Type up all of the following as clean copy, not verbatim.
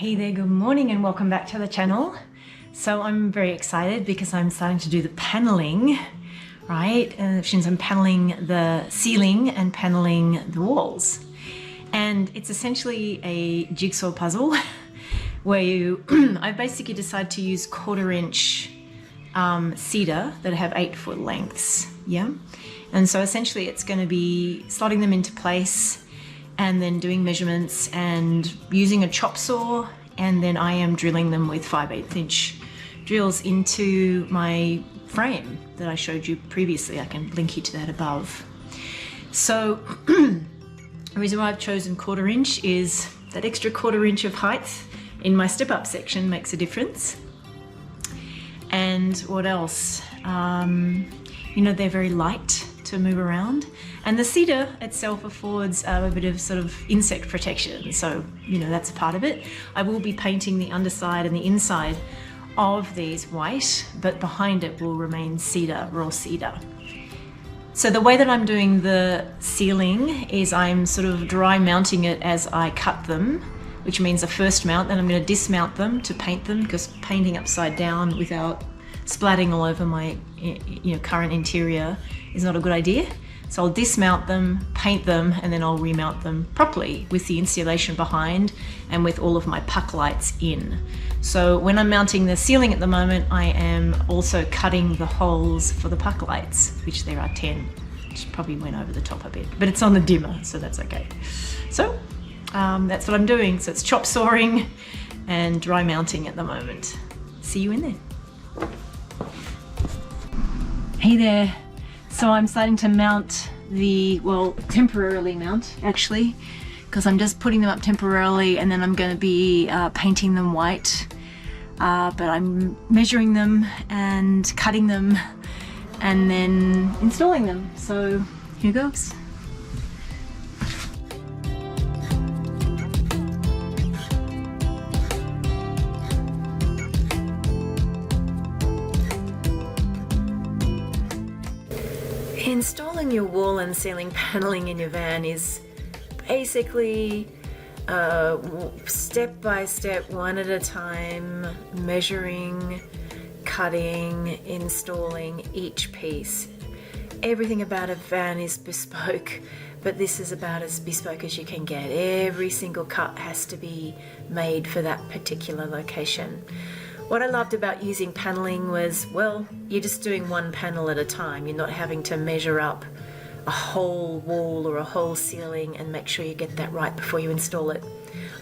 Hey there, good morning and welcome back to the channel. So I'm very excited because I'm starting to do the paneling, right? Since I'm paneling the ceiling and paneling the walls. And it's essentially a jigsaw puzzle where I basically decide to use 1/4 inch cedar that have 8-foot lengths, yeah? And so essentially it's going to be slotting them into place and then doing measurements and using a chop saw, and then I am drilling them with 5/8 inch drills into my frame that I showed you previously. I can link you to that above. So the reason why I've chosen 1/4 inch is that extra 1/4 inch of height in my step up section makes a difference. And what else? They're very light to move around, and the cedar itself affords a bit of sort of insect protection, so that's a part of it. I will be painting the underside and the inside of these white, but behind it will remain cedar, raw cedar. So the way that I'm doing the ceiling is I'm sort of dry mounting it as I cut them, which means a first mount, then I'm going to dismount them to paint them, because painting upside down without splatting all over my current interior is not a good idea. So I'll dismount them, paint them, and then I'll remount them properly with the insulation behind and with all of my puck lights in. So when I'm mounting the ceiling at the moment, I am also cutting the holes for the puck lights, which there are 10, which probably went over the top a bit, but it's on the dimmer, so that's okay. So that's what I'm doing. So it's chop sawing and dry mounting at the moment. See you in there. Hey there. So I'm starting to mount temporarily mount actually, because I'm just putting them up temporarily, and then I'm going to be painting them white. But I'm measuring them and cutting them and then installing them. So here goes. Installing your wall and ceiling paneling in your van is basically step by step, one at a time, measuring, cutting, installing each piece. Everything about a van is bespoke, but this is about as bespoke as you can get. Every single cut has to be made for that particular location. What I loved about using paneling was, you're just doing one panel at a time. You're not having to measure up a whole wall or a whole ceiling and make sure you get that right before you install it.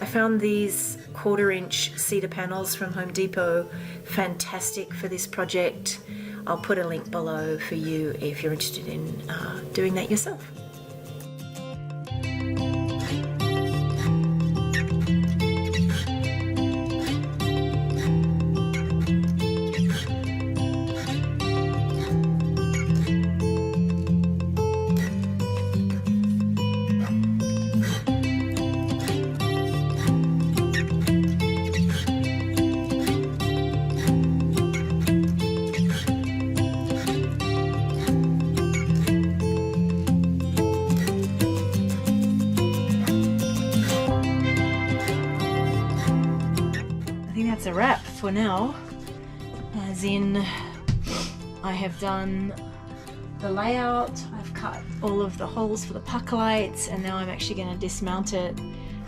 I found these 1/4 inch cedar panels from Home Depot fantastic for this project. I'll put a link below for you if you're interested in doing that yourself. That's a wrap for now, as in I have done the layout, I've cut all of the holes for the puck lights, and now I'm actually going to dismount it,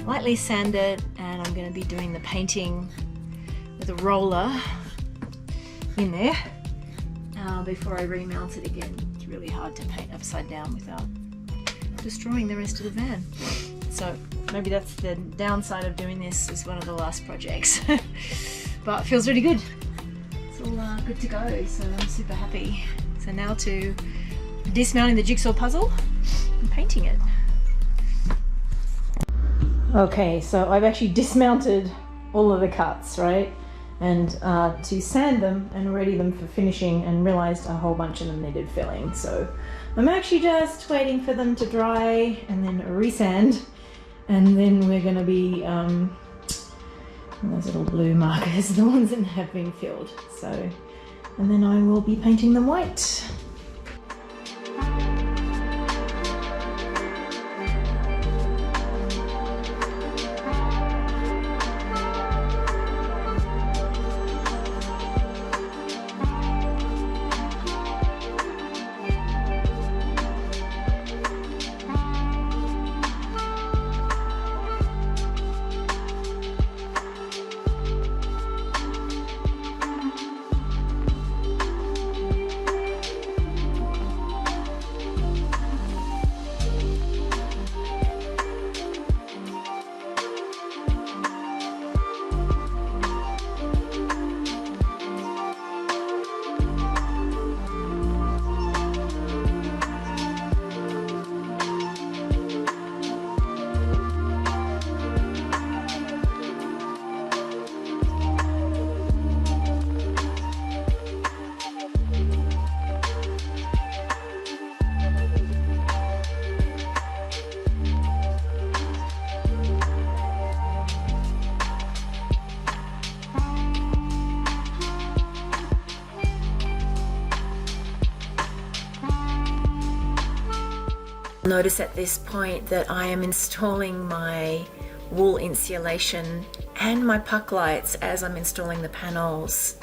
lightly sand it, and I'm going to be doing the painting with a roller in there before I remount it again. It's really hard to paint upside down without destroying the rest of the van. So maybe that's the downside of doing this as one of the last projects. But it feels really good. It's all good to go, so I'm super happy. So now to dismounting the jigsaw puzzle and painting it. Okay, so I've actually dismounted all of the cuts, right? And to sand them and ready them for finishing, and realized a whole bunch of them needed filling. So I'm actually just waiting for them to dry and then resand. And then we're going to be, those little blue markers, the ones that have been filled. So, and then I will be painting them white. Notice at this point that I am installing my wool insulation and my puck lights as I'm installing the panels.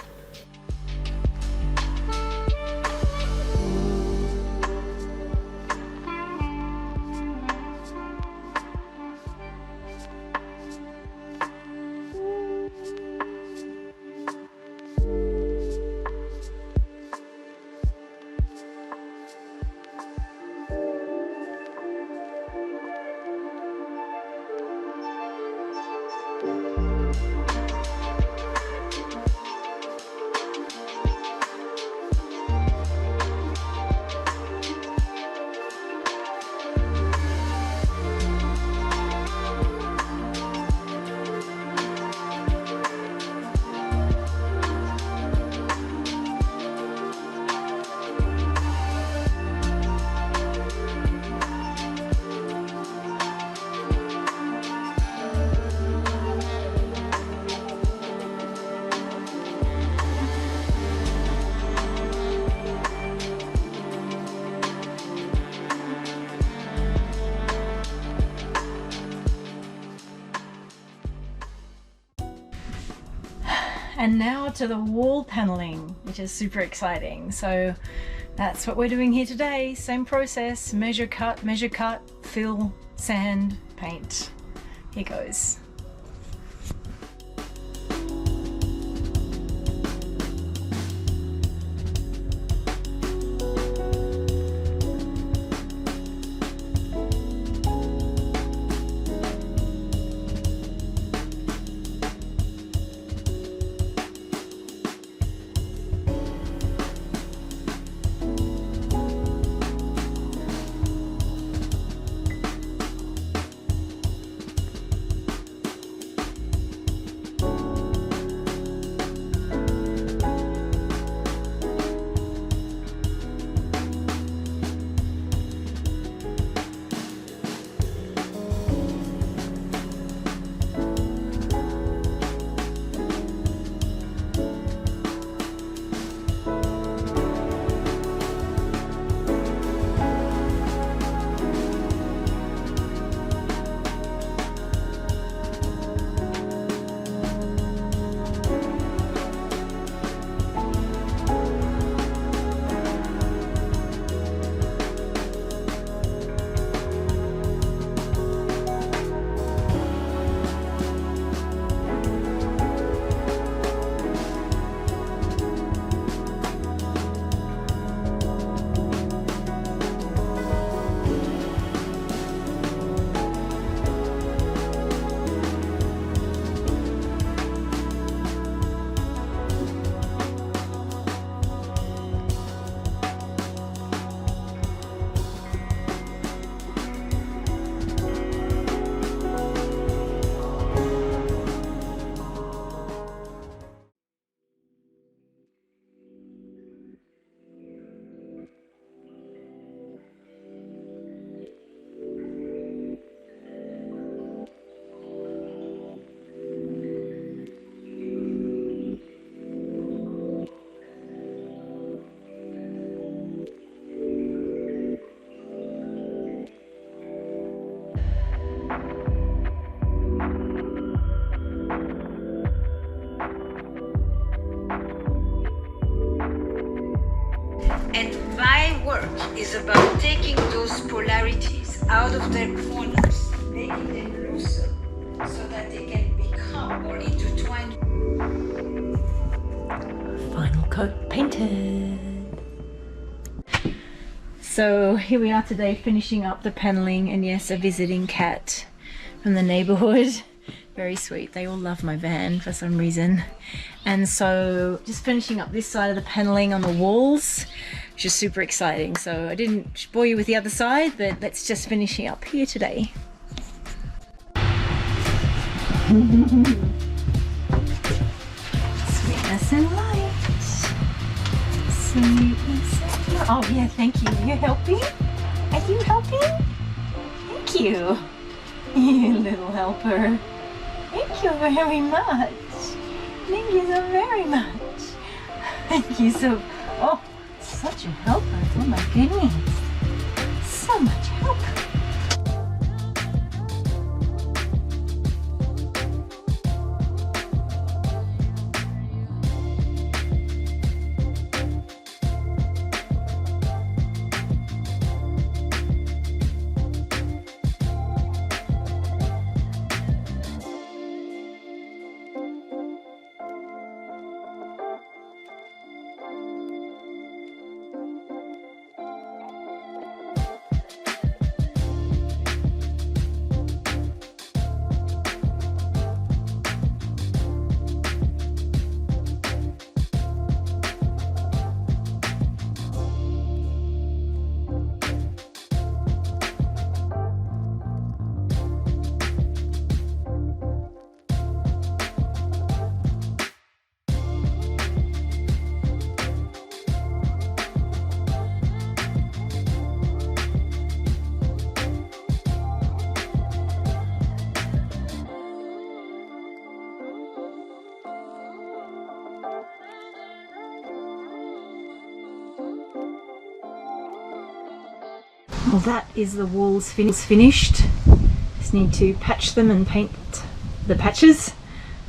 And now to the wall paneling, which is super exciting. So that's what we're doing here today. Same process, measure cut, fill, sand, paint. Here goes. And my work is about taking those polarities out of their corners, making them looser, so that they can become more intertwined. Final coat painted. So here we are today finishing up the paneling, and yes, a visiting cat from the neighborhood. Very sweet. They all love my van for some reason. And so just finishing up this side of the paneling on the walls, which is super exciting. So I didn't bore you with the other side, but let's just finishing up here today. Sweetness and light. Sweetness and light. Oh yeah, thank you. You're helping? Are you helping? Thank you. You little helper. Thank you very much. Thank you so very much. Thank you so... Oh, such a helper. Oh my goodness. so much help. Well, that is the walls finished. Just need to patch them and paint the patches.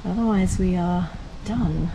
Otherwise we are done.